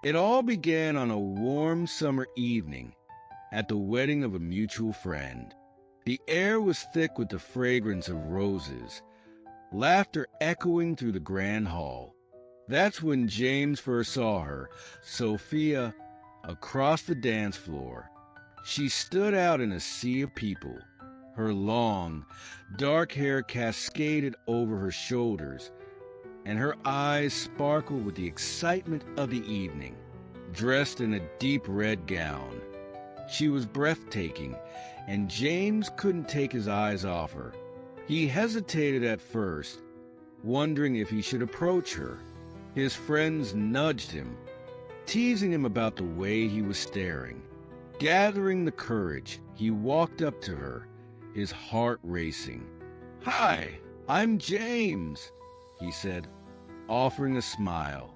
It all began on a warm summer evening at the wedding of a mutual friend. The air was thick with the fragrance of roses, laughter echoing through the grand hall. That's when James first saw her, Sophia, across the dance floor. She stood out in a sea of people. Her long, dark hair cascaded over her shoulders, and her eyes sparkled with the excitement of the evening. Dressed in a deep red gown, she was breathtaking, and James couldn't take his eyes off her. He hesitated at first, wondering if he should approach her. His friends nudged him, teasing him about the way he was staring. Gathering the courage, he walked up to her, his heart racing. "Hi, I'm James," he said, offering a smile.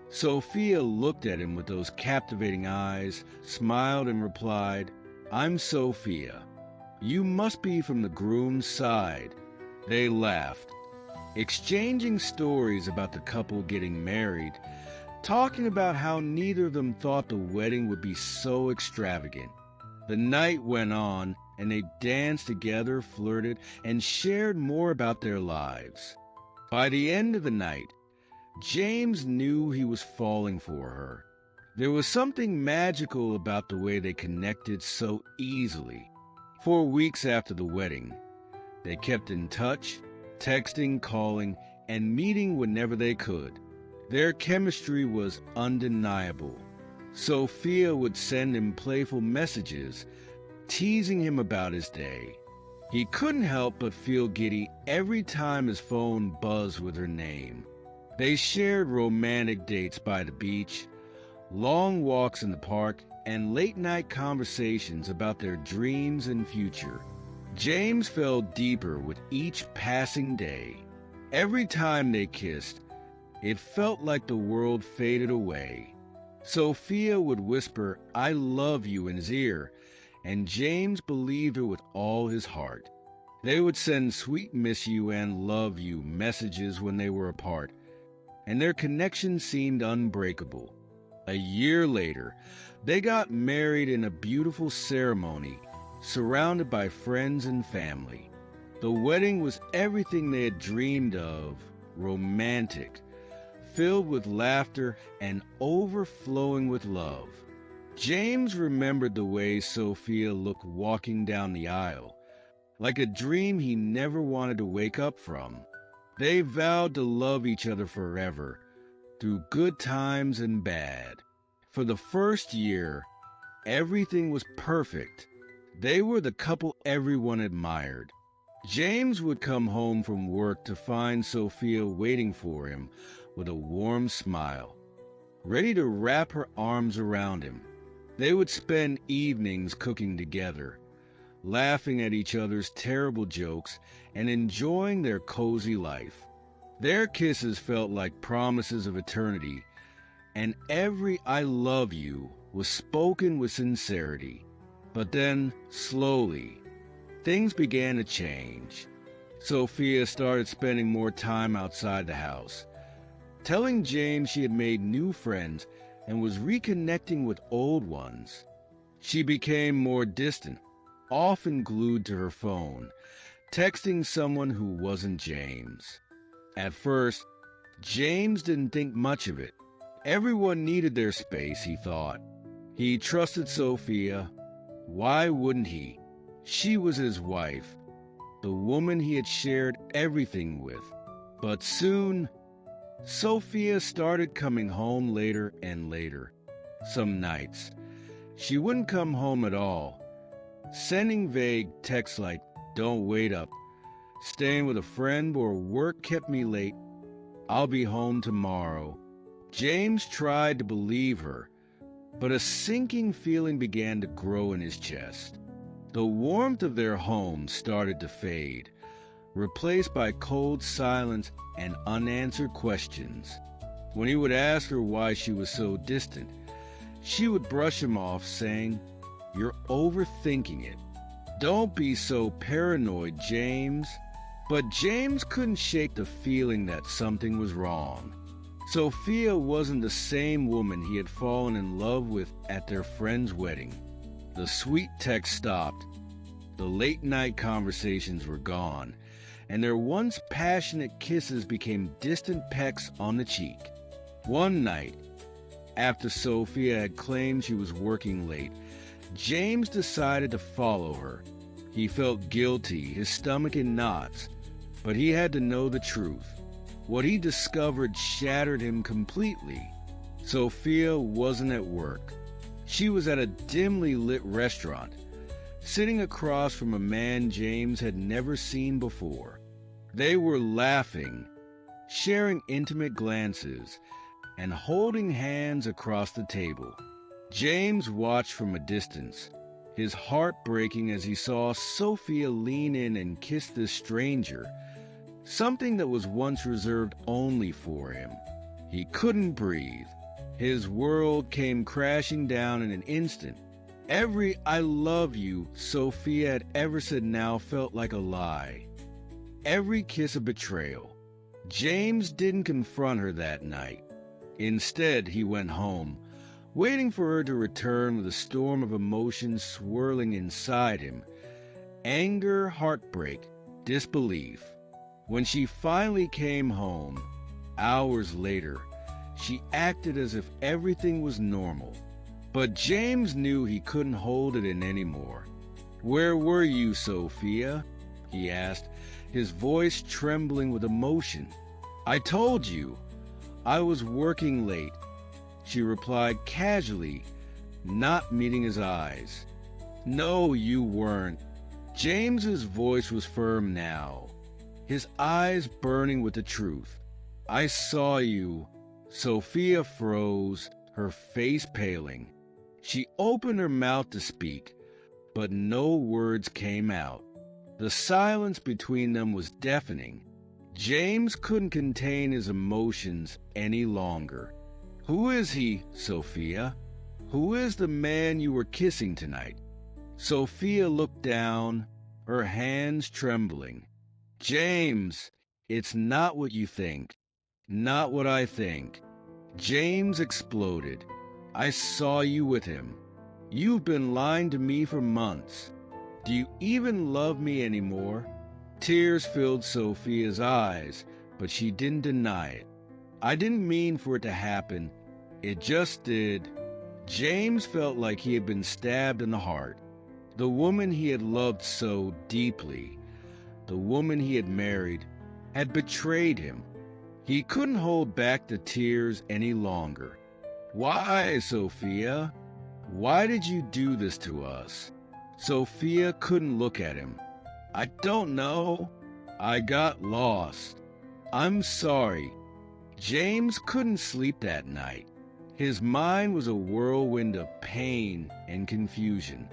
Sophia looked at him with those captivating eyes, smiled and replied, "I'm Sophia. You must be from the groom's side." They laughed, exchanging stories about the couple getting married, talking about how neither of them thought the wedding would be so extravagant. The night went on, and they danced together, flirted, and shared more about their lives. By the end of the night, James knew he was falling for her. There was something magical about the way they connected so easily. For weeks after the wedding, they kept in touch, texting, calling, and meeting whenever they could. Their chemistry was undeniable. Sophia would send him playful messages, teasing him about his day. He couldn't help but feel giddy every time his phone buzzed with her name. They shared romantic dates by the beach, long walks in the park, and late-night conversations about their dreams and future. James fell deeper with each passing day. Every time they kissed, it felt like the world faded away. Sophia would whisper, "I love you," in his ear, and James believed her with all his heart. They would send sweet miss you and love you messages when they were apart, and their connection seemed unbreakable. A year later, they got married in a beautiful ceremony, surrounded by friends and family. The wedding was everything they had dreamed of, romantic, filled with laughter and overflowing with love. James remembered the way Sophia looked walking down the aisle, like a dream he never wanted to wake up from. They vowed to love each other forever, through good times and bad. For the first year, everything was perfect. They were the couple everyone admired. James would come home from work to find Sophia waiting for him with a warm smile, ready to wrap her arms around him. They would spend evenings cooking together, laughing at each other's terrible jokes and enjoying their cozy life. Their kisses felt like promises of eternity, and every "I love you" was spoken with sincerity. But then, slowly, things began to change. Sophia started spending more time outside the house, telling James she had made new friends and was reconnecting with old ones. She became more distant, often glued to her phone, texting someone who wasn't James. At first, James didn't think much of it. Everyone needed their space, he thought. He trusted Sophia. Why wouldn't he? She was his wife, the woman he had shared everything with. But soon, Sophia started coming home later and later. Some nights, she wouldn't come home at all, sending vague texts like, "Don't wait up," "Staying with a friend," or "Work kept me late. I'll be home tomorrow." James tried to believe her, but a sinking feeling began to grow in his chest. The warmth of their home started to fade, replaced by cold silence and unanswered questions. When he would ask her why she was so distant, she would brush him off, saying, "You're overthinking it. Don't be so paranoid, James." But James couldn't shake the feeling that something was wrong. Sophia wasn't the same woman he had fallen in love with at their friend's wedding. The sweet text stopped. The late-night conversations were gone, and their once passionate kisses became distant pecks on the cheek. One night, after Sophia had claimed she was working late, James decided to follow her. He felt guilty, his stomach in knots, but he had to know the truth. What he discovered shattered him completely. Sophia wasn't at work. She was at a dimly lit restaurant, sitting across from a man James had never seen before. They were laughing, sharing intimate glances, and holding hands across the table. James watched from a distance, his heart breaking as he saw Sophia lean in and kiss this stranger, something that was once reserved only for him. He couldn't breathe. His world came crashing down in an instant. Every "I love you" Sophia had ever said now felt like a lie. Every kiss a betrayal. James didn't confront her that night. Instead, he went home, waiting for her to return with a storm of emotions swirling inside him. Anger, heartbreak, disbelief. When she finally came home, hours later, she acted as if everything was normal. But James knew he couldn't hold it in anymore. "Where were you, Sophia?" he asked, his voice trembling with emotion. "I told you, I was working late," she replied casually, not meeting his eyes. "No, you weren't." James's voice was firm now, his eyes burning with the truth. "I saw you." Sophia froze, her face paling. She opened her mouth to speak, but no words came out. The silence between them was deafening. James couldn't contain his emotions any longer. "Who is he, Sophia? Who is the man you were kissing tonight?" Sophia looked down, her hands trembling. "James, it's not what you think. Not what I think." James exploded. "I saw you with him. You've been lying to me for months. Do you even love me anymore?" Tears filled Sophia's eyes, but she didn't deny it. "I didn't mean for it to happen. It just did." James felt like he had been stabbed in the heart. The woman he had loved so deeply, the woman he had married, had betrayed him. He couldn't hold back the tears any longer. "Why, Sophia? Why did you do this to us?" Sophia couldn't look at him. "I don't know. I got lost. I'm sorry." James couldn't sleep that night. His mind was a whirlwind of pain and confusion.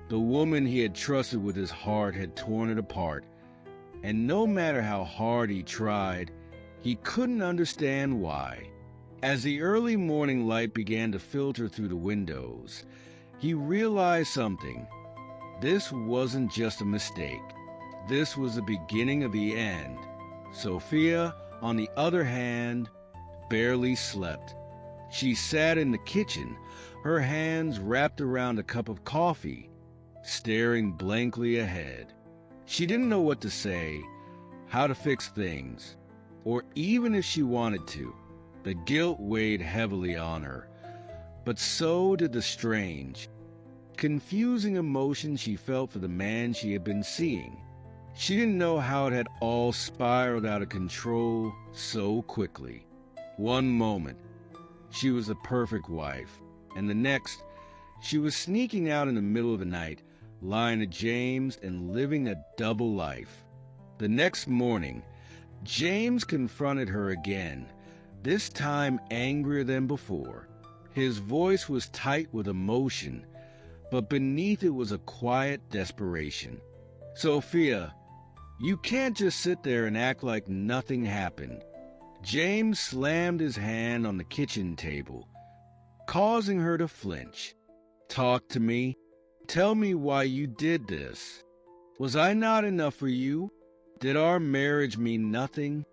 The woman he had trusted with his heart had torn it apart, and no matter how hard he tried, he couldn't understand why. As the early morning light began to filter through the windows, he realized something. This wasn't just a mistake. This was the beginning of the end. Sophia, on the other hand, barely slept. She sat in the kitchen, her hands wrapped around a cup of coffee, staring blankly ahead. She didn't know what to say, how to fix things, or even if she wanted to. The guilt weighed heavily on her, but so did the strange, confusing emotion she felt for the man she had been seeing. She didn't know how it had all spiraled out of control so quickly. One moment, she was the perfect wife, and the next, she was sneaking out in the middle of the night, lying to James and living a double life. The next morning, James confronted her again, this time angrier than before. His voice was tight with emotion, but beneath it was a quiet desperation. "Sophia, you can't just sit there and act like nothing happened." James slammed his hand on the kitchen table, causing her to flinch. "Talk to me. Tell me why you did this. Was I not enough for you? Did our marriage mean nothing?"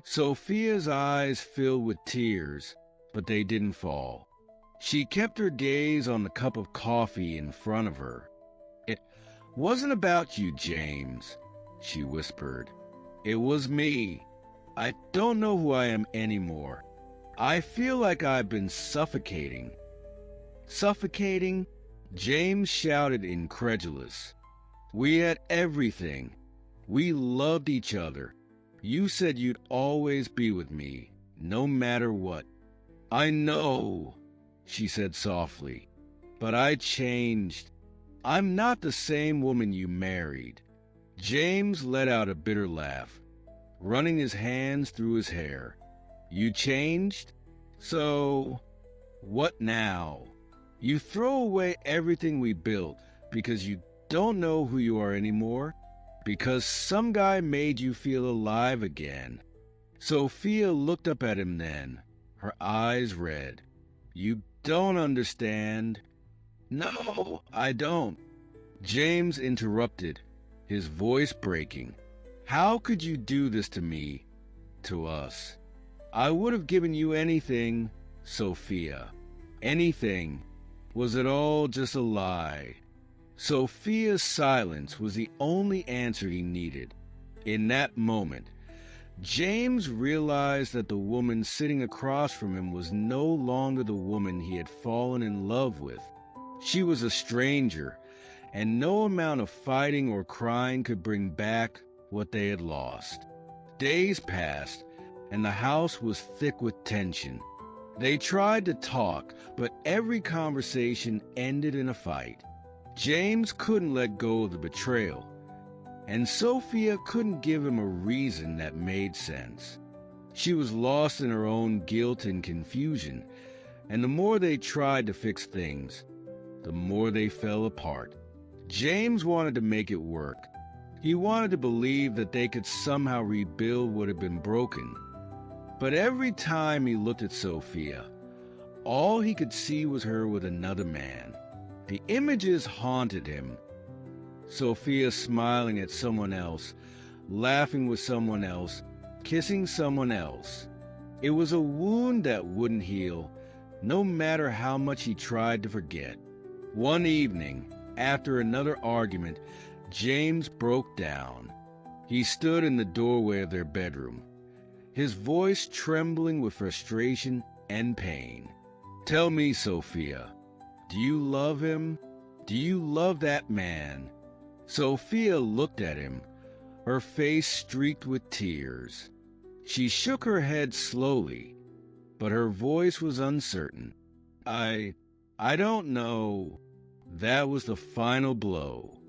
Sophia's eyes filled with tears, but they didn't fall. She kept her gaze on the cup of coffee in front of her. "It wasn't about you, James," she whispered. "It was me. I don't know who I am anymore. I feel like I've been suffocating." "Suffocating?" James shouted, incredulous. "We had everything. We loved each other. You said you'd always be with me, no matter what." "I know," she said softly, "but I changed. I'm not the same woman you married." James let out a bitter laugh, running his hands through his hair. "You changed? So, what now? You throw away everything we built because you don't know who you are anymore? Because some guy made you feel alive again?" Sophia looked up at him then, her eyes red. "You don't understand." "No, I don't," James interrupted, his voice breaking. "How could you do this to me, to us? I would have given you anything, Sophia. Anything. Was it all just a lie?" Sophia's silence was the only answer he needed. In that moment, James realized that the woman sitting across from him was no longer the woman he had fallen in love with. She was a stranger, and no amount of fighting or crying could bring back what they had lost. Days passed, and the house was thick with tension. They tried to talk, but every conversation ended in a fight. James couldn't let go of the betrayal, and Sophia couldn't give him a reason that made sense. She was lost in her own guilt and confusion, and the more they tried to fix things, the more they fell apart. James wanted to make it work. He wanted to believe that they could somehow rebuild what had been broken. But every time he looked at Sophia, all he could see was her with another man. The images haunted him. Sophia smiling at someone else, laughing with someone else, kissing someone else. It was a wound that wouldn't heal, no matter how much he tried to forget. One evening, after another argument, James broke down. He stood in the doorway of their bedroom, his voice trembling with frustration and pain. "Tell me, Sophia, do you love him? Do you love that man?" Sophia looked at him, her face streaked with tears. She shook her head slowly, but her voice was uncertain. I don't know." That was the final blow.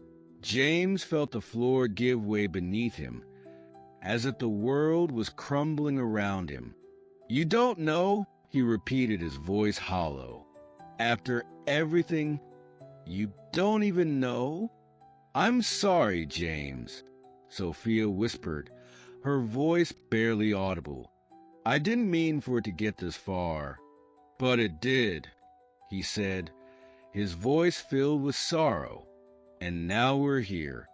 James felt the floor give way beneath him, as if the world was crumbling around him. "You don't know?" he repeated, his voice hollow. "After everything, you don't even know?" "I'm sorry, James," Sophia whispered, her voice barely audible. "I didn't mean for it to get this far." "But it did," he said, his voice filled with sorrow. "And now we're here.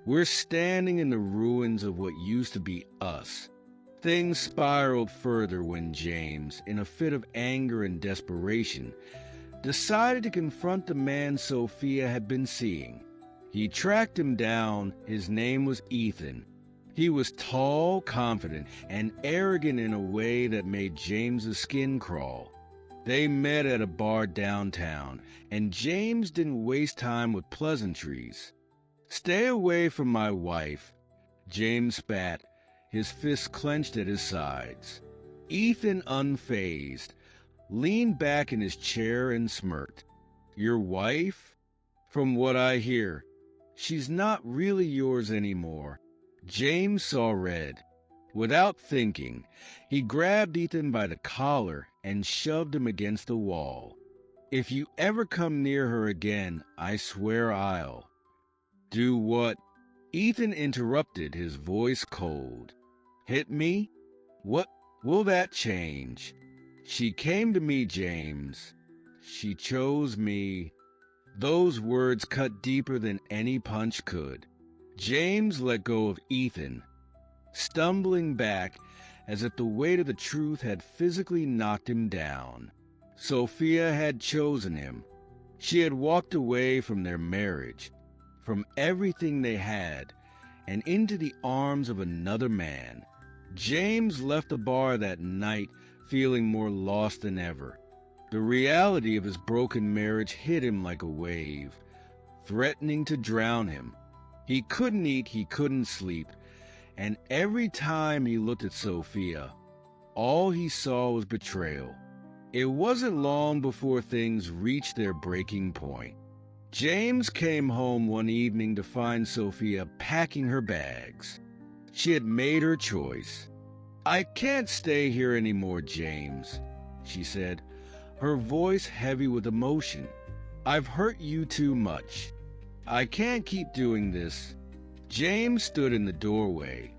We're standing in the ruins of what used to be us." Things spiraled further when James, in a fit of anger and desperation, decided to confront the man Sophia had been seeing. He tracked him down. His name was Ethan. He was tall, confident, and arrogant in a way that made James's skin crawl. They met at a bar downtown, and James didn't waste time with pleasantries. "Stay away from my wife," James spat, his fists clenched at his sides. Ethan, unfazed, leaned back in his chair and smirked. "Your wife? From what I hear, she's not really yours anymore." James saw red. Without thinking, he grabbed Ethan by the collar and shoved him against the wall. "If you ever come near her again, I swear I'll—" "Do what?" Ethan interrupted, his voice cold. "Hit me? What will that change? She came to me, James. She chose me." Those words cut deeper than any punch could. James let go of Ethan. Stumbling back, as if the weight of the truth had physically knocked him down. Sophia had chosen him. She had walked away from their marriage, from everything they had, and into the arms of another man. James left the bar that night feeling more lost than ever. The reality of his broken marriage hit him like a wave, threatening to drown him. He couldn't eat, he couldn't sleep, and every time he looked at Sophia, all he saw was betrayal. It wasn't long before things reached their breaking point. James came home one evening to find Sophia packing her bags. She had made her choice. "I can't stay here anymore, James," she said, her voice heavy with emotion. "I've hurt you too much. I can't keep doing this." James stood in the doorway,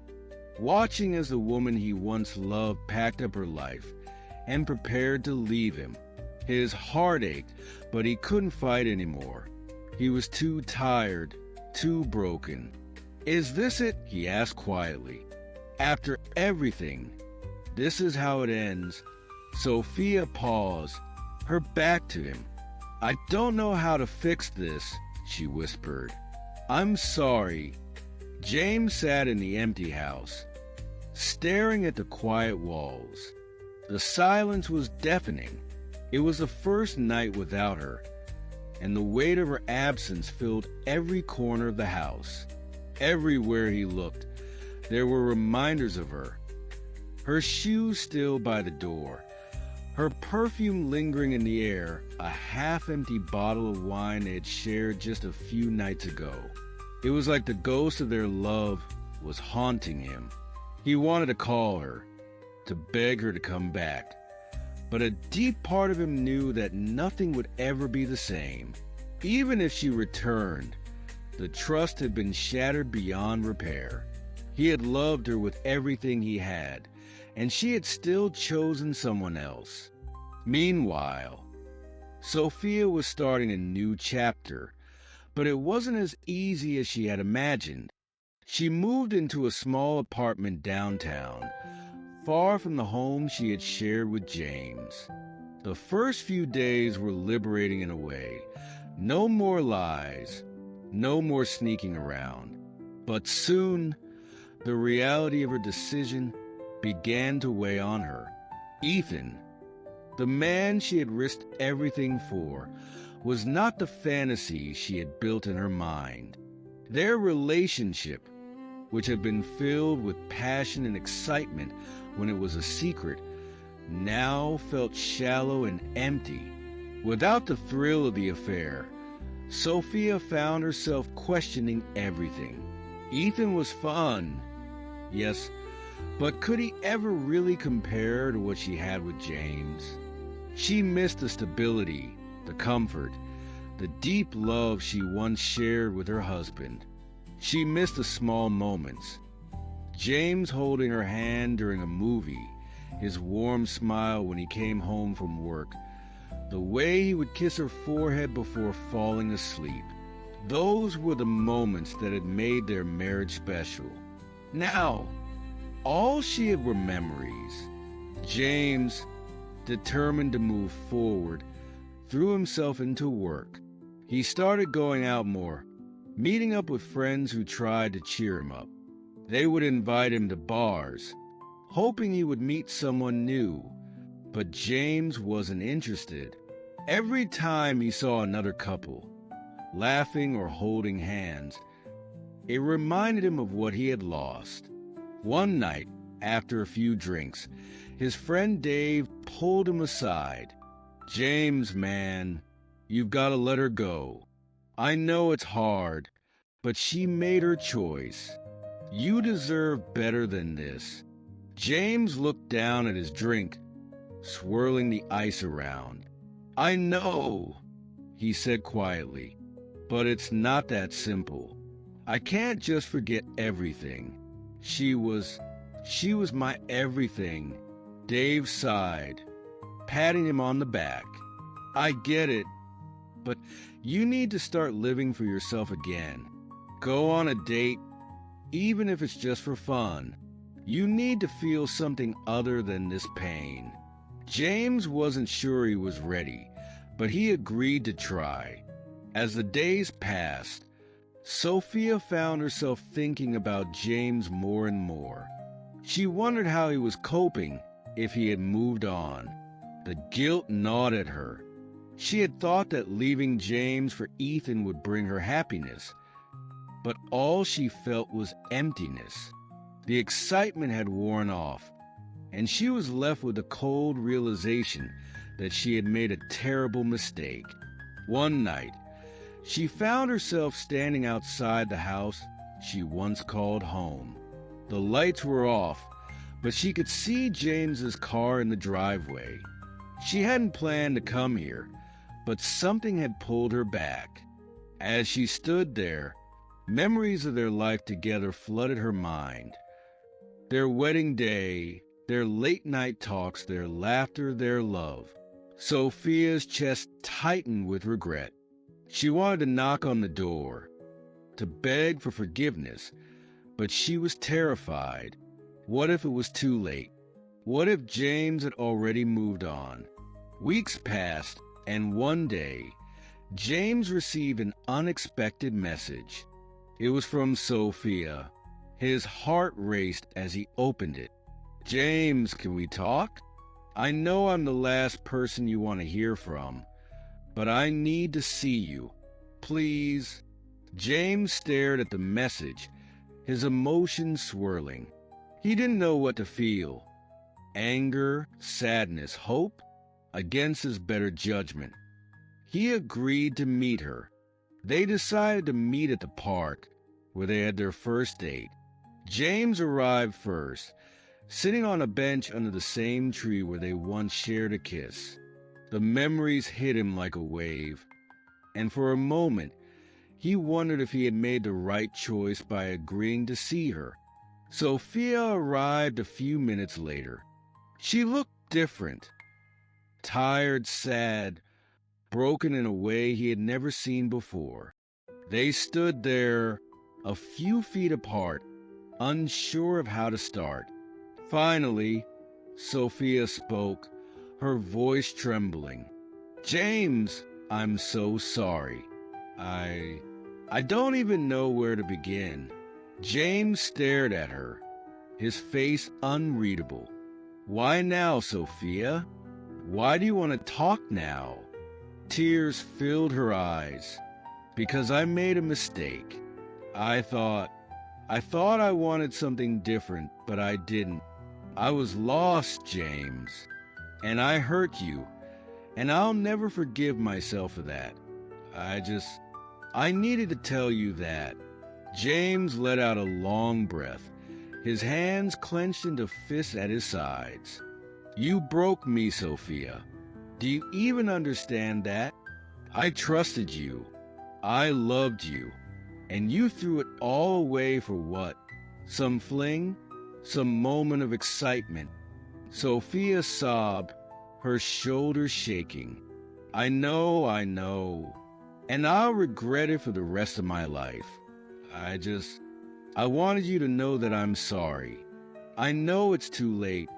watching as the woman he once loved packed up her life and prepared to leave him. His heart ached, but he couldn't fight anymore. He was too tired, too broken. "Is this it?" he asked quietly. "After everything, this is how it ends?" Sophia paused, her back to him. "I don't know how to fix this," she whispered. "I'm sorry." James sat in the empty house, staring at the quiet walls. The silence was deafening. It was the first night without her, and the weight of her absence filled every corner of the house. Everywhere he looked, there were reminders of her. Her shoes still by the door, her perfume lingering in the air, a half-empty bottle of wine they had shared just a few nights ago. It was like the ghost of their love was haunting him. He wanted to call her, to beg her to come back, but a deep part of him knew that nothing would ever be the same. Even if she returned, the trust had been shattered beyond repair. He had loved her with everything he had, and she had still chosen someone else. Meanwhile, Sophia was starting a new chapter, but it wasn't as easy as she had imagined. She moved into a small apartment downtown, far from the home she had shared with James. The first few days were liberating in a way. No more lies, no more sneaking around. But soon, the reality of her decision began to weigh on her. Ethan, the man she had risked everything for, was not the fantasy she had built in her mind. Their relationship, which had been filled with passion and excitement when it was a secret, now felt shallow and empty. Without the thrill of the affair, Sophia found herself questioning everything. Ethan was fun, yes, but could he ever really compare to what she had with James? She missed the stability, the comfort, the deep love she once shared with her husband. She missed the small moments. James holding her hand during a movie, his warm smile when he came home from work, the way he would kiss her forehead before falling asleep. Those were the moments that had made their marriage special. Now, all she had were memories. James, determined to move forward, threw himself into work. He started going out more, meeting up with friends who tried to cheer him up. They would invite him to bars, hoping he would meet someone new. But James wasn't interested. Every time he saw another couple, laughing or holding hands, it reminded him of what he had lost. One night, after a few drinks, his friend Dave pulled him aside. "James, man, you've got to let her go. I know it's hard, but she made her choice. You deserve better than this." James looked down at his drink, swirling the ice around. "I know," he said quietly, "but it's not that simple. I can't just forget everything. She was my everything." Dave sighed, patting him on the back. "I get it, but you need to start living for yourself again. Go on a date, even if it's just for fun. You need to feel something other than this pain. James wasn't sure he was ready, but he agreed to try. As the days passed, Sophia found herself thinking about James more and more. She wondered how he was coping if he had moved on. The guilt gnawed at her. She had thought that leaving James for Ethan would bring her happiness, but all she felt was emptiness. The excitement had worn off, and she was left with the cold realization that she had made a terrible mistake. One night, she found herself standing outside the house she once called home. The lights were off, but she could see James's car in the driveway. She hadn't planned to come here, but something had pulled her back. As she stood there, memories of their life together flooded her mind. Their wedding day, their late-night talks, their laughter, their love. Sophia's chest tightened with regret. She wanted to knock on the door, to beg for forgiveness, but she was terrified. What if it was too late? What if James had already moved on? Weeks passed, and one day, James received an unexpected message. It was from Sophia. His heart raced as he opened it. "James, can we talk? I know I'm the last person you want to hear from, but I need to see you. Please." James stared at the message, his emotions swirling. He didn't know what to feel. Anger, sadness, hope, against his better judgment. He agreed to meet her. They decided to meet at the park, where they had their first date. James arrived first, sitting on a bench under the same tree where they once shared a kiss. The memories hit him like a wave, and for a moment, he wondered if he had made the right choice by agreeing to see her. Sophia arrived a few minutes later. She looked different. Tired, sad, broken in a way he had never seen before. They stood there, a few feet apart, unsure of how to start. Finally, Sophia spoke, her voice trembling. "James, I'm so sorry. I don't even know where to begin." James stared at her, his face unreadable. "Why now, Sophia? Why do you want to talk now?" Tears filled her eyes. "Because I made a mistake. I thought I wanted something different, but I didn't. I was lost, James. And I hurt you, and I'll never forgive myself for that. I needed to tell you that." James let out a long breath, his hands clenched into fists at his sides. "You broke me, Sophia. Do you even understand that? I trusted you. I loved you. And you threw it all away for what? Some fling? Some moment of excitement?" Sophia sobbed, her shoulders shaking. I know. And I'll regret it for the rest of my life. I wanted you to know that I'm sorry. I know it's too late,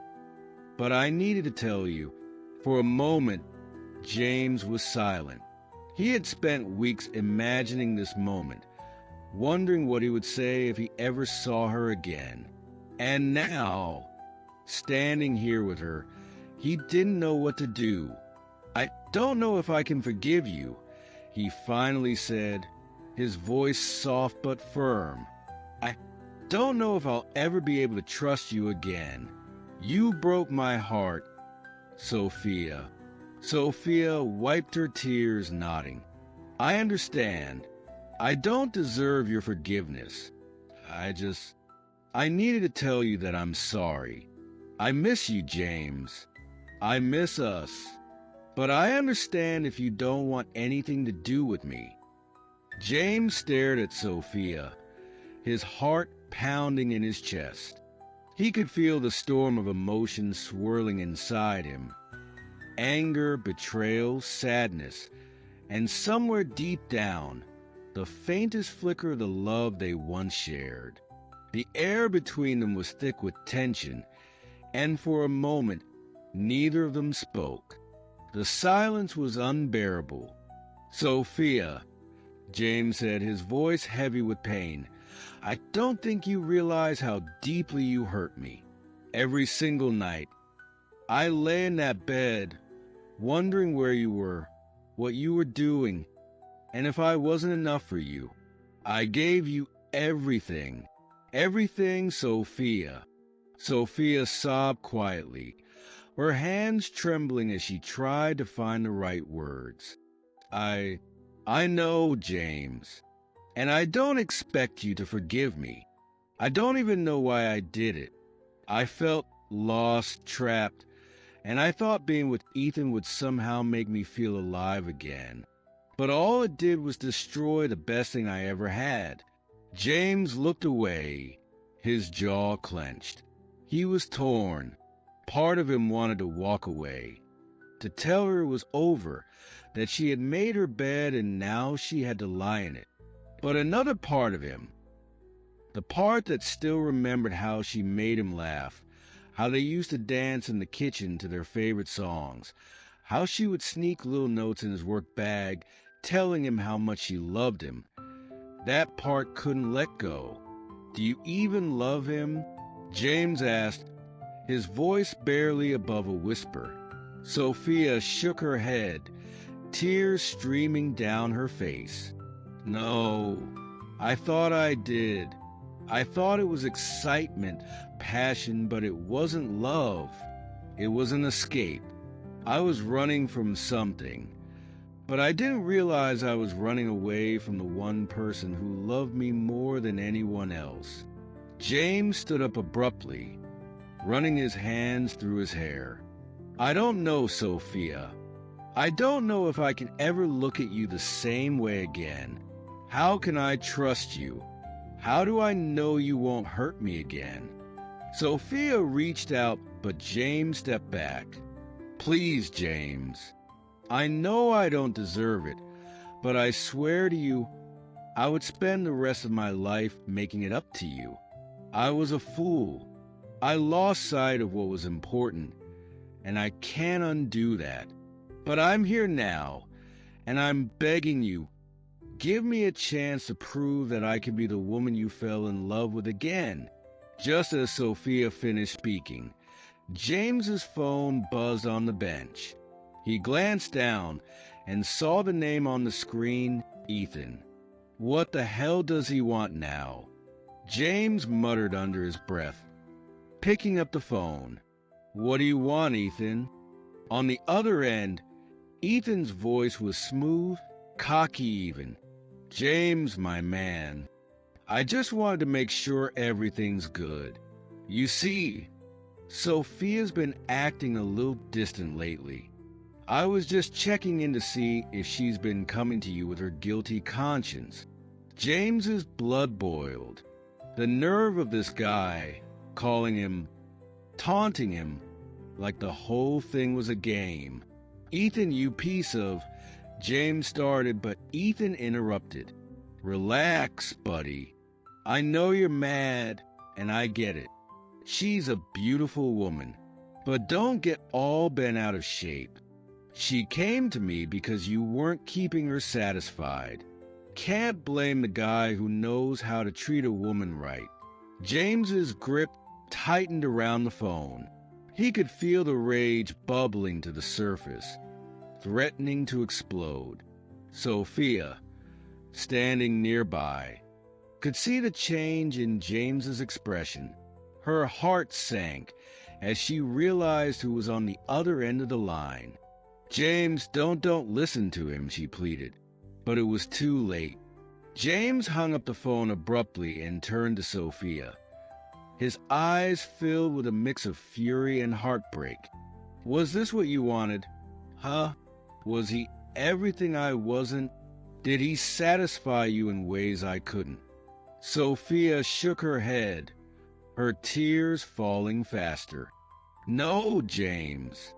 but I needed to tell you." For a moment, James was silent. He had spent weeks imagining this moment, wondering what he would say if he ever saw her again. And now, standing here with her, he didn't know what to do. "I don't know if I can forgive you," he finally said, his voice soft but firm. "I don't know if I'll ever be able to trust you again. You broke my heart, Sophia." Sophia wiped her tears, nodding. "I understand. I don't deserve your forgiveness. I needed to tell you that I'm sorry. I miss you, James. I miss us. But I understand if you don't want anything to do with me." James stared at Sophia, his heart pounding in his chest. He could feel the storm of emotions swirling inside him. Anger, betrayal, sadness, and somewhere deep down, the faintest flicker of the love they once shared. The air between them was thick with tension, and for a moment, neither of them spoke. The silence was unbearable. "Sophia," James said, his voice heavy with pain, "I don't think you realize how deeply you hurt me. Every single night, I lay in that bed, wondering where you were, what you were doing, and if I wasn't enough for you. I gave you everything. Everything, Sophia." Sophia sobbed quietly, her hands trembling as she tried to find the right words. I know, James, and I don't expect you to forgive me. I don't even know why I did it. I felt lost, trapped, and I thought being with Ethan would somehow make me feel alive again. But all it did was destroy the best thing I ever had. James looked away, his jaw clenched. He was torn. Part of him wanted to walk away, to tell her it was over, that she had made her bed and now she had to lie in it. But another part of him, the part that still remembered how she made him laugh, how they used to dance in the kitchen to their favorite songs, how she would sneak little notes in his work bag telling him how much she loved him. That part couldn't let go. "Do you even love him?" James asked, his voice barely above a whisper. Sophia shook her head, tears streaming down her face. "No, I thought I did. I thought it was excitement, passion, but it wasn't love. It was an escape. I was running from something. But I didn't realize I was running away from the one person who loved me more than anyone else." James stood up abruptly, running his hands through his hair. "I don't know, Sophia. I don't know if I can ever look at you the same way again. How can I trust you? How do I know you won't hurt me again?" Sophia reached out, but James stepped back. "Please, James. I know I don't deserve it, but I swear to you, I would spend the rest of my life making it up to you. I was a fool. I lost sight of what was important, and I can't undo that. But I'm here now, and I'm begging you, give me a chance to prove that I can be the woman you fell in love with again." Just as Sophia finished speaking, James's phone buzzed on the bench. He glanced down and saw the name on the screen, Ethan. What the hell does he want now? James muttered under his breath, picking up the phone. "What do you want, Ethan?" On the other end, Ethan's voice was smooth, cocky even. "James, my man, I just wanted to make sure everything's good. You see, Sophia's been acting a little distant lately. I was just checking in to see if she's been coming to you with her guilty conscience." James's blood boiled. The nerve of this guy, calling him, taunting him, like the whole thing was a game. "Ethan, you piece of..." James started, but Ethan interrupted. "Relax, buddy. I know you're mad, and I get it. She's a beautiful woman, but don't get all bent out of shape. She came to me because you weren't keeping her satisfied. Can't blame the guy who knows how to treat a woman right." James's grip tightened around the phone. He could feel the rage bubbling to the surface, threatening to explode. Sophia, standing nearby, could see the change in James's expression. Her heart sank as she realized who was on the other end of the line. "James, don't listen to him," she pleaded. But it was too late. James hung up the phone abruptly and turned to Sophia. His eyes filled with a mix of fury and heartbreak. "Was this what you wanted? Huh? Was he everything I wasn't? Did he satisfy you in ways I couldn't?" Sophia shook her head, her tears falling faster. "No, James.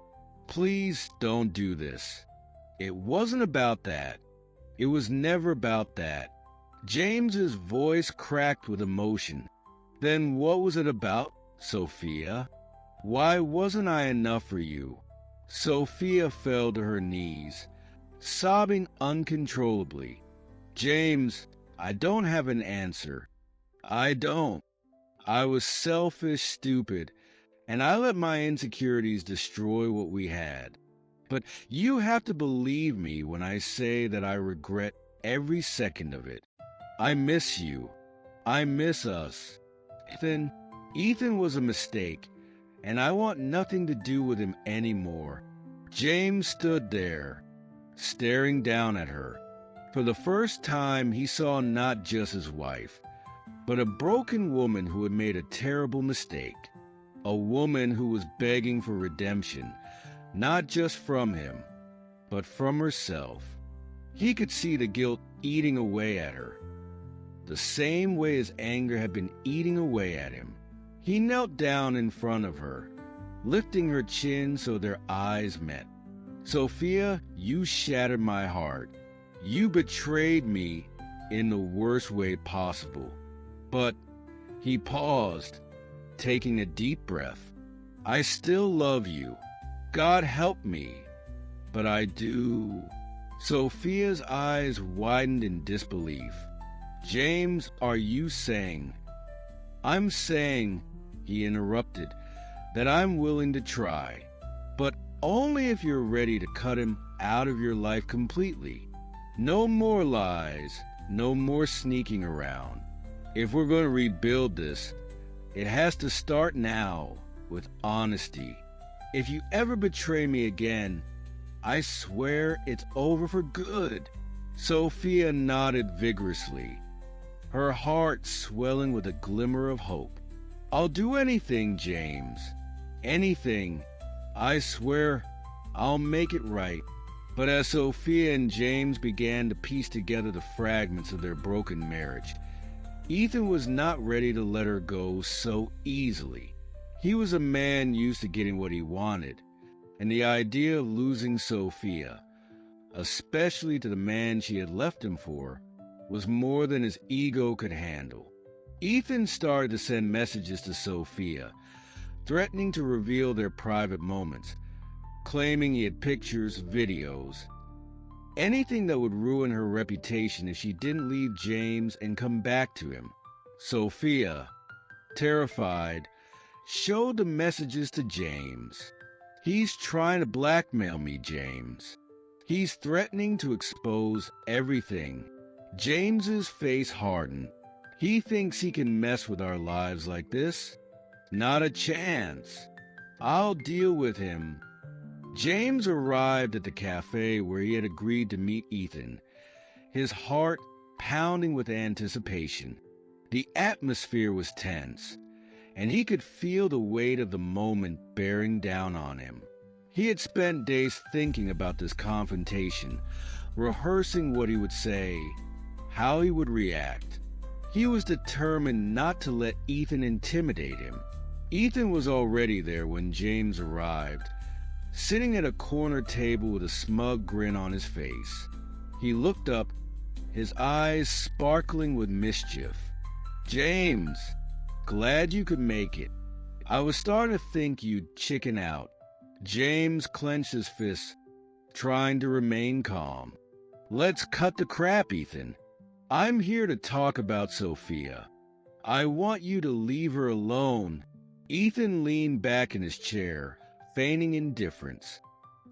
Please don't do this. It wasn't about that. It was never about that." James's voice cracked with emotion. Then what was it about, Sophia? Why wasn't I enough for you? Sophia fell to her knees, sobbing uncontrollably. James, I don't have an answer. I don't. I was selfish, stupid, and I let my insecurities destroy what we had. But you have to believe me when I say that I regret every second of it. I miss you. I miss us. Ethan was a mistake, and I want nothing to do with him anymore. James stood there, staring down at her. For the first time, he saw not just his wife, but a broken woman who had made a terrible mistake. A woman who was begging for redemption, not just from him, but from herself. He could see the guilt eating away at her, the same way his anger had been eating away at him. He knelt down in front of her, lifting her chin so their eyes met. Sophia, you shattered my heart. You betrayed me in the worst way possible. But he paused, taking a deep breath. I still love you. God help me. But I do. Sophia's eyes widened in disbelief. James, are you saying? I'm saying, he interrupted, that I'm willing to try, but only if you're ready to cut him out of your life completely. No more lies, no more sneaking around. If we're going to rebuild this, it has to start now with honesty. If you ever betray me again, I swear it's over for good. Sophia nodded vigorously, her heart swelling with a glimmer of hope. I'll do anything, James. Anything. I swear I'll make it right. But as Sophia and James began to piece together the fragments of their broken marriage, Ethan was not ready to let her go so easily. He was a man used to getting what he wanted, and the idea of losing Sophia, especially to the man she had left him for, was more than his ego could handle. Ethan started to send messages to Sophia, threatening to reveal their private moments, claiming he had pictures, videos, anything that would ruin her reputation if she didn't leave James and come back to him. Sophia, terrified, showed the messages to James. He's trying to blackmail me, James. He's threatening to expose everything. James's face hardened. He thinks he can mess with our lives like this? Not a chance. I'll deal with him. James arrived at the cafe where he had agreed to meet Ethan, his heart pounding with anticipation. The atmosphere was tense, and he could feel the weight of the moment bearing down on him. He had spent days thinking about this confrontation, rehearsing what he would say, how he would react. He was determined not to let Ethan intimidate him. Ethan was already there when James arrived, sitting at a corner table with a smug grin on his face. He looked up, his eyes sparkling with mischief. James, glad you could make it. I was starting to think you'd chicken out. James clenched his fists, trying to remain calm. Let's cut the crap, Ethan. I'm here to talk about Sophia. I want you to leave her alone. Ethan leaned back in his chair, feigning indifference.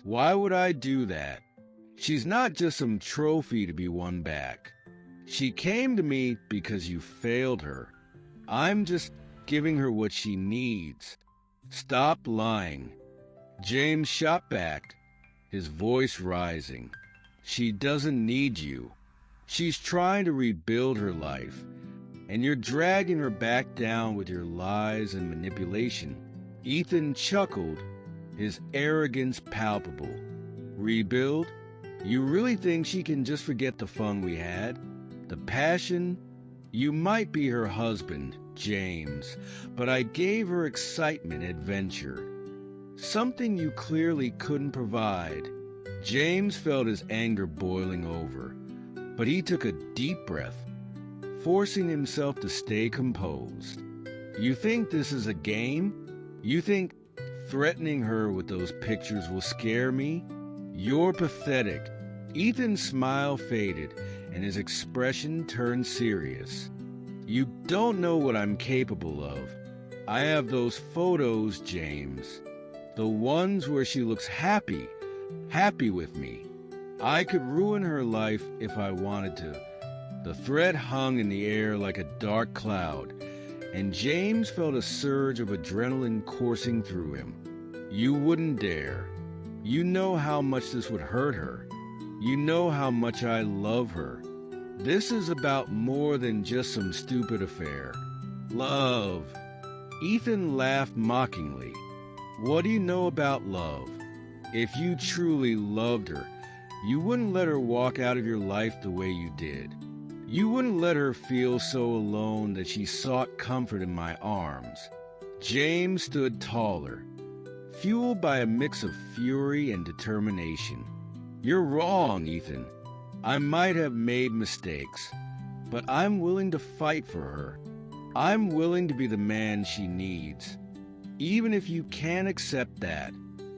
Why would I do that? She's not just some trophy to be won back. She came to me because you failed her. I'm just giving her what she needs. Stop lying. James shot back, his voice rising. She doesn't need you. She's trying to rebuild her life, and you're dragging her back down with your lies and manipulation. Ethan chuckled, his arrogance palpable. Rebuild? You really think she can just forget the fun we had? The passion? You might be her husband, James, but I gave her excitement, adventure. Something you clearly couldn't provide. James felt his anger boiling over, but he took a deep breath, forcing himself to stay composed. You think this is a game? You think threatening her with those pictures will scare me? You're pathetic. Ethan's smile faded and his expression turned serious. You don't know what I'm capable of. I have those photos, James. The ones where she looks happy with me. I could ruin her life if I wanted to. The threat hung in the air like a dark cloud, and James felt a surge of adrenaline coursing through him. You wouldn't dare. You know how much this would hurt her. You know how much I love her. This is about more than just some stupid affair. Love. Ethan laughed mockingly. What do you know about love? If you truly loved her, you wouldn't let her walk out of your life the way you did. You wouldn't let her feel so alone that she sought comfort in my arms. James stood taller, fueled by a mix of fury and determination. You're wrong, Ethan. I might have made mistakes, but I'm willing to fight for her. I'm willing to be the man she needs, even if you can't accept that.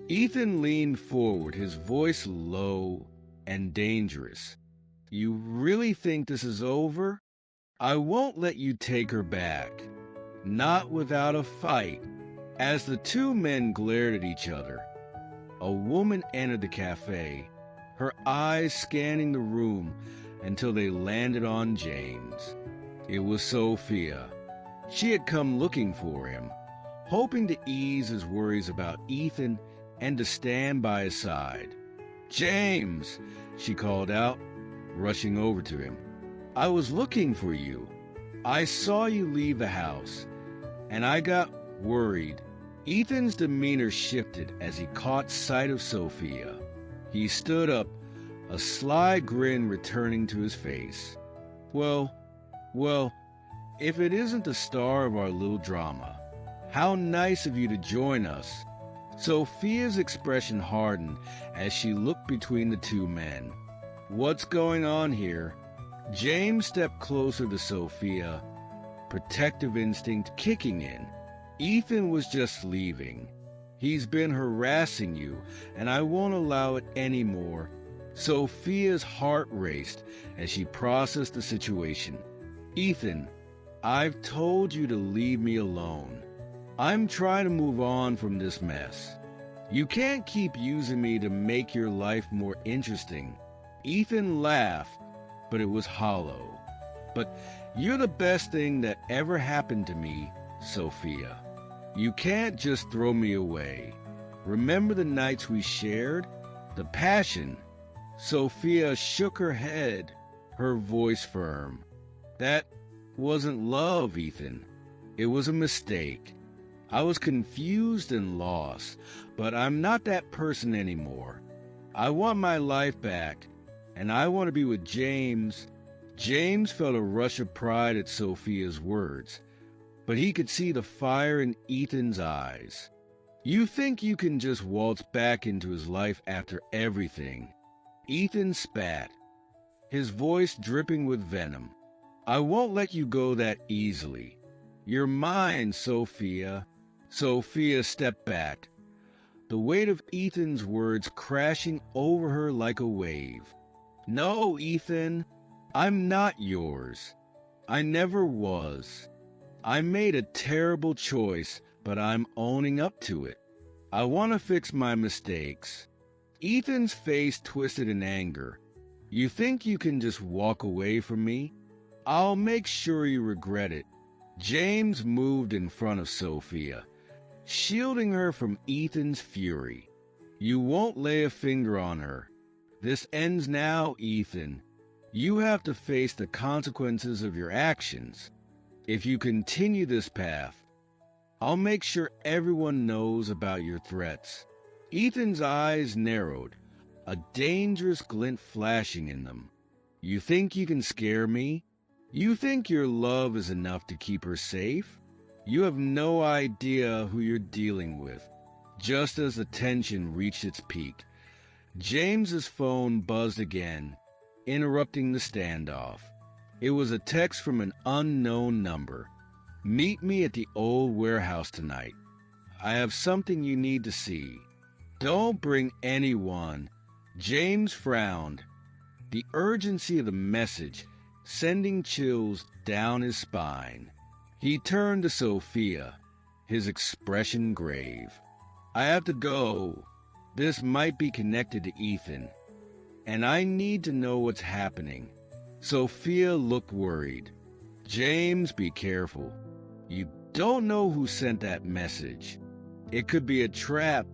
Ethan leaned forward, his voice low and dangerous. You really think this is over? I won't let you take her back. Not without a fight. As the two men glared at each other, a woman entered the cafe, her eyes scanning the room until they landed on James. It was Sophia. She had come looking for him, hoping to ease his worries about Ethan and to stand by his side. James, she called out, rushing over to him. I was looking for you. I saw you leave the house, and I got worried. Ethan's demeanor shifted as he caught sight of Sophia. He stood up, a sly grin returning to his face. Well, if it isn't the star of our little drama, how nice of you to join us. Sophia's expression hardened as she looked between the two men. What's going on here? James stepped closer to Sophia, protective instinct kicking in. Ethan was just leaving. He's been harassing you, and I won't allow it anymore. Sophia's heart raced as she processed the situation. Ethan, I've told you to leave me alone. I'm trying to move on from this mess. You can't keep using me to make your life more interesting. Ethan laughed, but it was hollow. But you're the best thing that ever happened to me, Sophia. You can't just throw me away. Remember the nights we shared? The passion. Sophia shook her head, her voice firm. That wasn't love, Ethan. It was a mistake. I was confused and lost, but I'm not that person anymore. I want my life back, and I want to be with James. James felt a rush of pride at Sophia's words, but he could see the fire in Ethan's eyes. You think you can just waltz back into his life after everything? Ethan spat, his voice dripping with venom. I won't let you go that easily. You're mine, Sophia. Sophia stepped back, the weight of Ethan's words crashing over her like a wave. No, Ethan, I'm not yours. I never was. I made a terrible choice, but I'm owning up to it. I want to fix my mistakes. Ethan's face twisted in anger. You think you can just walk away from me? I'll make sure you regret it. James moved in front of Sophia, shielding her from Ethan's fury. You won't lay a finger on her. This ends now, Ethan. You have to face the consequences of your actions. If you continue this path, I'll make sure everyone knows about your threats. Ethan's eyes narrowed, a dangerous glint flashing in them. You think you can scare me? You think your love is enough to keep her safe? You have no idea who you're dealing with. Just as the tension reached its peak, James's phone buzzed again, interrupting the standoff. It was a text from an unknown number. Meet me at the old warehouse tonight. I have something you need to see. Don't bring anyone. James frowned. The urgency of the message sending chills down his spine. He turned to Sophia, his expression grave. I have to go. This might be connected to Ethan, and I need to know what's happening. Sophia looked worried. James, be careful. You don't know who sent that message. It could be a trap.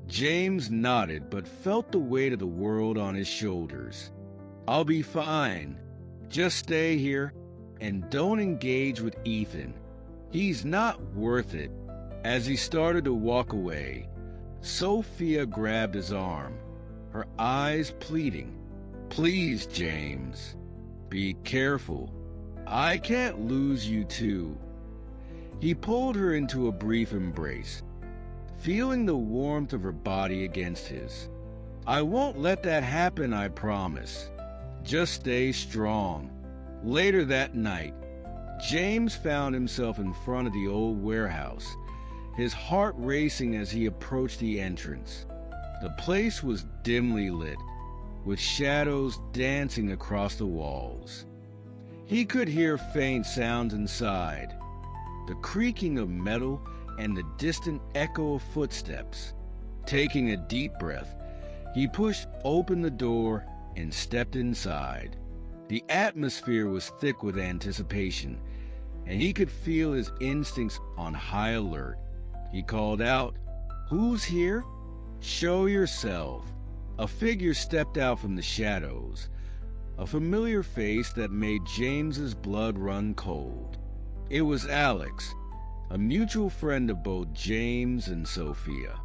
James nodded but felt the weight of the world on his shoulders. I'll be fine. Just stay here and don't engage with Ethan. He's not worth it. As he started to walk away, Sophia grabbed his arm, her eyes pleading. Please, James, be careful. I can't lose you too. He pulled her into a brief embrace, feeling the warmth of her body against his. I won't let that happen, I promise. Just stay strong. Later that night, James found himself in front of the old warehouse, his heart racing as he approached the entrance. The place was dimly lit, with shadows dancing across the walls. He could hear faint sounds inside, the creaking of metal and the distant echo of footsteps. Taking a deep breath, he pushed open the door and stepped inside. The atmosphere was thick with anticipation, and he could feel his instincts on high alert. He called out, "Who's here? Show yourself." A figure stepped out from the shadows, a familiar face that made James's blood run cold. It was Alex, a mutual friend of both James and Sophia.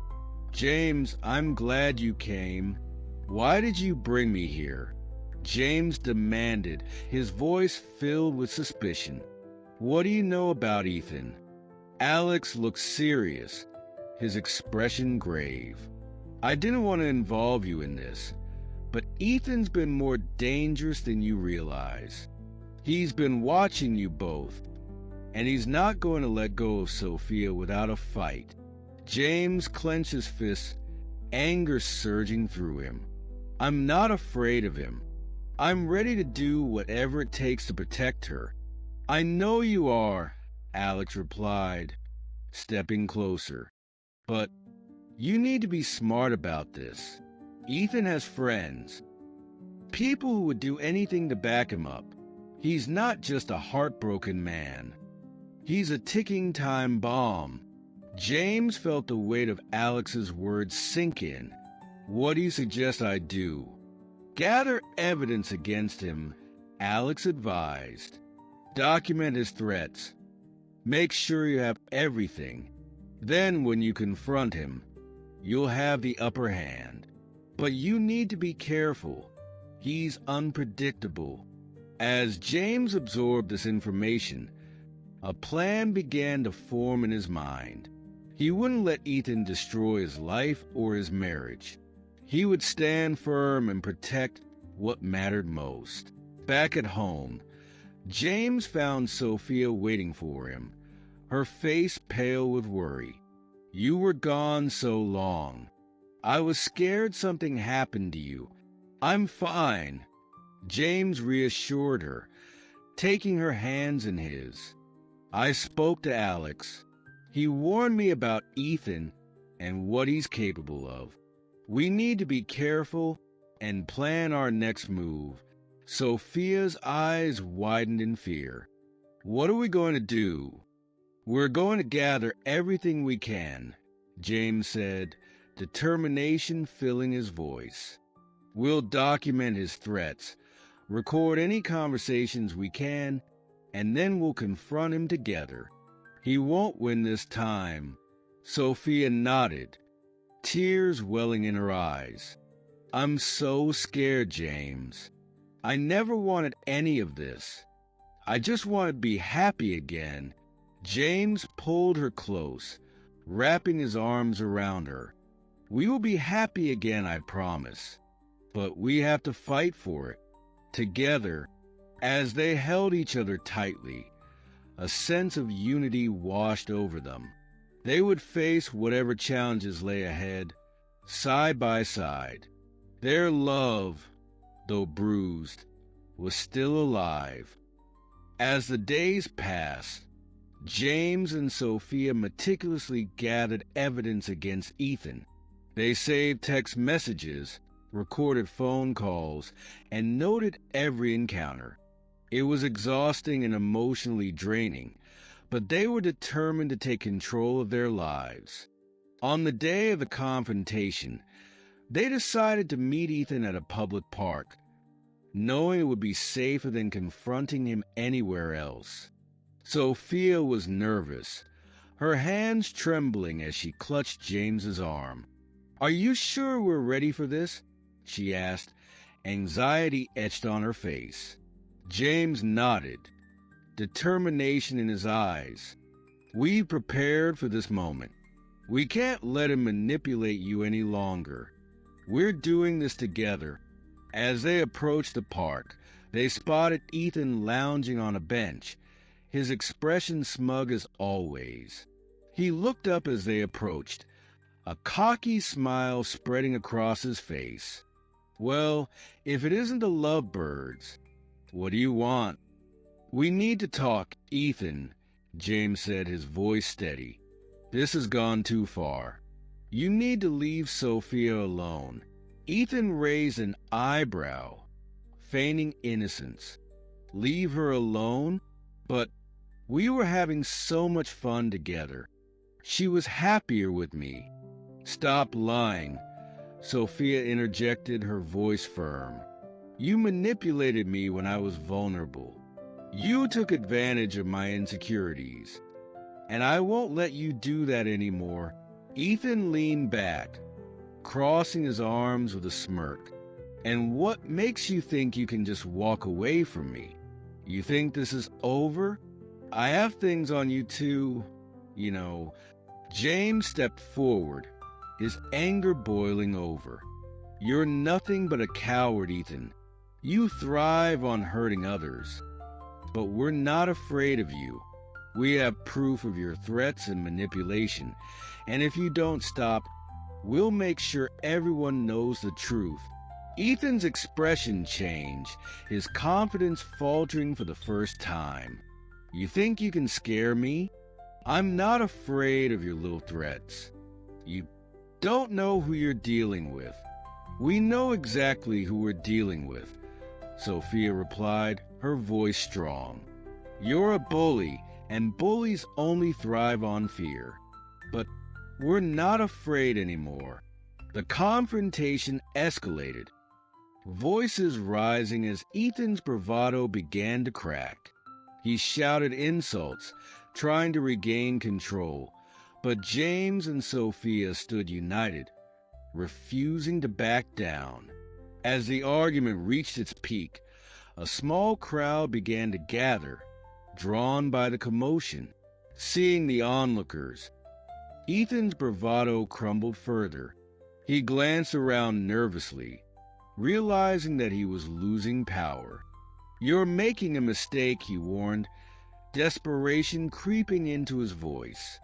"James, I'm glad you came. Why did you bring me here?" James demanded, his voice filled with suspicion. "What do you know about Ethan?" Alex looked serious, his expression grave. "I didn't want to involve you in this, but Ethan's been more dangerous than you realize. He's been watching you both, and he's not going to let go of Sophia without a fight." James clenched his fists, anger surging through him. "I'm not afraid of him. I'm ready to do whatever it takes to protect her." "I know you are," Alex replied, stepping closer. "But you need to be smart about this. Ethan has friends, people who would do anything to back him up. He's not just a heartbroken man. He's a ticking time bomb." James felt the weight of Alex's words sink in. "What do you suggest I do?" "Gather evidence against him," Alex advised. "Document his threats. Make sure you have everything. Then when you confront him, you'll have the upper hand. But you need to be careful. He's unpredictable." As James absorbed this information, a plan began to form in his mind. He wouldn't let Ethan destroy his life or his marriage. He would stand firm and protect what mattered most. Back at home, James found Sophia waiting for him, her face pale with worry. "You were gone so long. I was scared something happened to you." "I'm fine," James reassured her, taking her hands in his. "I spoke to Alex. He warned me about Ethan and what he's capable of. We need to be careful and plan our next move." Sophia's eyes widened in fear. "What are we going to do?" "We're going to gather everything we can," James said, determination filling his voice. "We'll document his threats, record any conversations we can, and then we'll confront him together. He won't win this time." Sophia nodded, tears welling in her eyes. "I'm so scared, James. I never wanted any of this. I just want to be happy again." James pulled her close, wrapping his arms around her. "We will be happy again, I promise. But we have to fight for it, together." As they held each other tightly, A sense of unity washed over them. They would face whatever challenges lay ahead, side by side. Their love, though bruised, was still alive. As the days passed, James and Sophia meticulously gathered evidence against Ethan. They saved text messages, recorded phone calls, and noted every encounter. It was exhausting and emotionally draining, but they were determined to take control of their lives. On the day of the confrontation, they decided to meet Ethan at a public park, knowing it would be safer than confronting him anywhere else. Sophia was nervous, her hands trembling as she clutched James's arm. "Are you sure we're ready for this?" she asked, anxiety etched on her face. James nodded, determination in his eyes. "We prepared for this moment. We can't let him manipulate you any longer. We're doing this together." As they approached the park, they spotted Ethan lounging on a bench, his expression smug as always. He looked up as they approached, a cocky smile spreading across his face. "Well, if it isn't the lovebirds, what do you want?" "We need to talk, Ethan," James said, his voice steady. "This has gone too far. You need to leave Sophia alone." Ethan raised an eyebrow, feigning innocence. "Leave her alone? But we were having so much fun together. She was happier with me." "Stop lying," Sophia interjected, her voice firm. "You manipulated me when I was vulnerable. You took advantage of my insecurities, and I won't let you do that anymore." Ethan leaned back, crossing his arms with a smirk. "And what makes you think you can just walk away from me? You think this is over? I have things on you too, you know." James stepped forward, his anger boiling over. "You're nothing but a coward, Ethan. You thrive on hurting others. But we're not afraid of you. We have proof of your threats and manipulation, and if you don't stop, we'll make sure everyone knows the truth." Ethan's expression changed, his confidence faltering for the first time. "You think you can scare me? I'm not afraid of your little threats. You don't know who you're dealing with." "We know exactly who we're dealing with," Sophia replied, her voice strong. "You're a bully, and bullies only thrive on fear. But we're not afraid anymore." The confrontation escalated, voices rising as Ethan's bravado began to crack. He shouted insults, trying to regain control, but James and Sophia stood united, refusing to back down. As the argument reached its peak, a small crowd began to gather, drawn by the commotion. Seeing the onlookers, Ethan's bravado crumbled further. He glanced around nervously, realizing that he was losing power. "You're making a mistake," he warned, desperation creeping into his voice.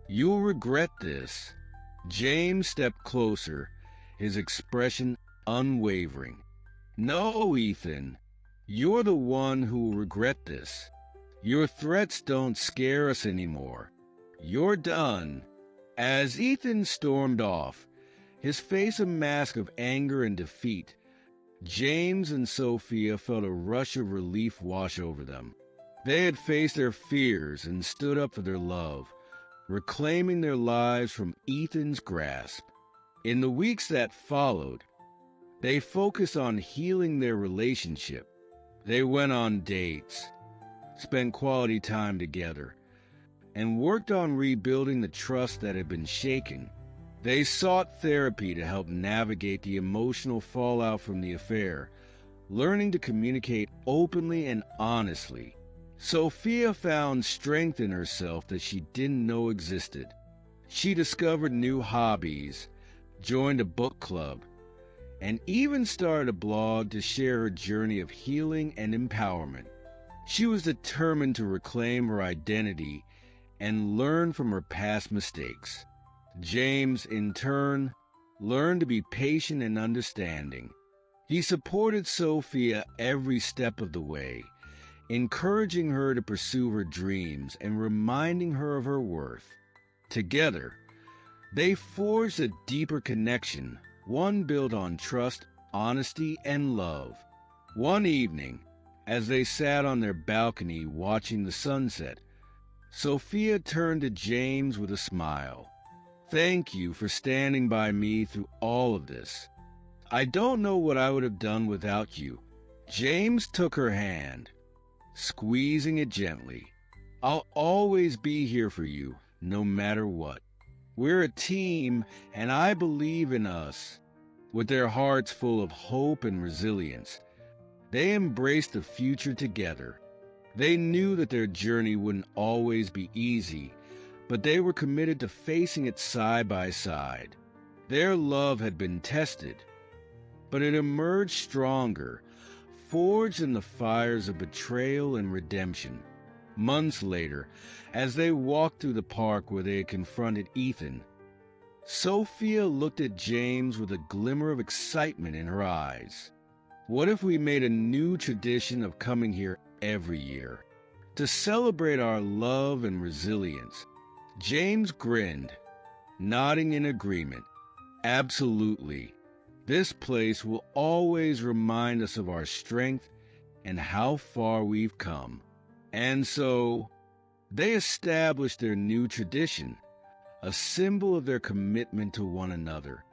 "You'll regret this." James stepped closer, his expression unwavering. "No, Ethan, you're the one who will regret this. Your threats don't scare us anymore. You're done." As Ethan stormed off, his face a mask of anger and defeat, James and Sophia felt a rush of relief wash over them. They had faced their fears and stood up for their love, reclaiming their lives from Ethan's grasp. In the weeks that followed, they focused on healing their relationship. They went on dates, spent quality time together, and worked on rebuilding the trust that had been shaken. They sought therapy to help navigate the emotional fallout from the affair, learning to communicate openly and honestly. Sophia found strength in herself that she didn't know existed. She discovered new hobbies, joined a book club, and even started a blog to share her journey of healing and empowerment. She was determined to reclaim her identity and learn from her past mistakes. James, in turn, learned to be patient and understanding. He supported Sophia every step of the way, encouraging her to pursue her dreams and reminding her of her worth. Together, they forged a deeper connection, one built on trust, honesty, and love. One evening, as they sat on their balcony watching the sunset, Sophia turned to James with a smile. "Thank you for standing by me through all of this. I don't know what I would have done without you." James took her hand, squeezing it gently. "I'll always be here for you, no matter what. We're a team, and I believe in us." With their hearts full of hope and resilience, they embraced the future together. They knew that their journey wouldn't always be easy, but they were committed to facing it side by side. Their love had been tested, but it emerged stronger, forged in the fires of betrayal and redemption. Months later, as they walked through the park where they had confronted Ethan, Sophia looked at James with a glimmer of excitement in her eyes. "What if we made a new tradition of coming here every year, to celebrate our love and resilience?" James grinned, nodding in agreement. "Absolutely. This place will always remind us of our strength and how far we've come." And so, they established their new tradition, a symbol of their commitment to one another.